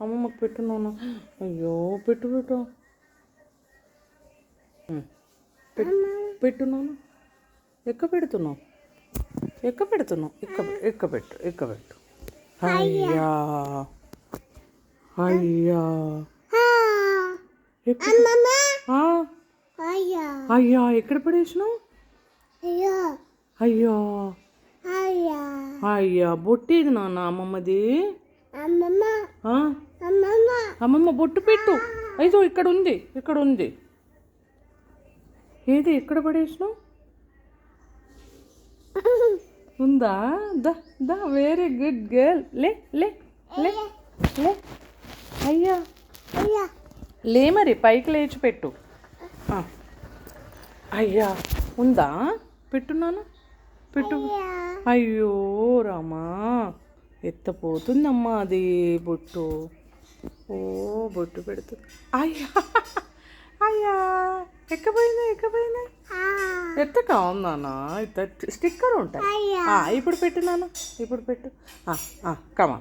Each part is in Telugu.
అమ్మమ్మకి పెట్టున్నాను. అయ్యో పెట్టు పెట్టు పెట్టున్నాను. ఎక్క పెడుతున్నావు ఎక్కబెట్టు. అయ్యా అయ్యా అయ్యా ఎక్కడ పడేసినావు? అయ్యా అయ్యా బొట్టేది నాన్న అమ్మమ్మది. అమ్మమ్మ బొట్టు పెట్టు. అయ్యో ఇక్కడ ఉంది. ఏది ఎక్కడ పడేసినావు? ఉందా? దా వెరీ గుడ్ గర్ల్. లే లే లే లే అయ్యా లే మరి పైకి లేచి పెట్టు. అయ్యా ఉందా? పెట్టున్నాను పెట్టు. అయ్యో రామా ఎత్తపోతుందమ్మా అది బొట్టు. ఓ బొట్టు పెడుతుంది. అయ్యా ఎక్కపోయిందా ఎత్తక ఉందానా? స్టిక్కర్ ఉంటాయి. ఇప్పుడు పెట్టినాను. ఇప్పుడు పెట్టు. కమా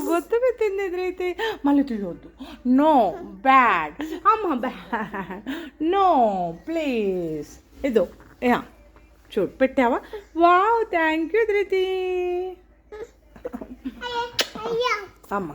గొత్తు పెట్టింది ఎదురైతే మళ్ళీ తీయవద్దు. నో బ్యాడ్ అమ్మ బ్యాడ్. No please. ఇదో చూడు పెట్టావా? వావ్ థ్యాంక్ యూ ధృతి. అమ్మ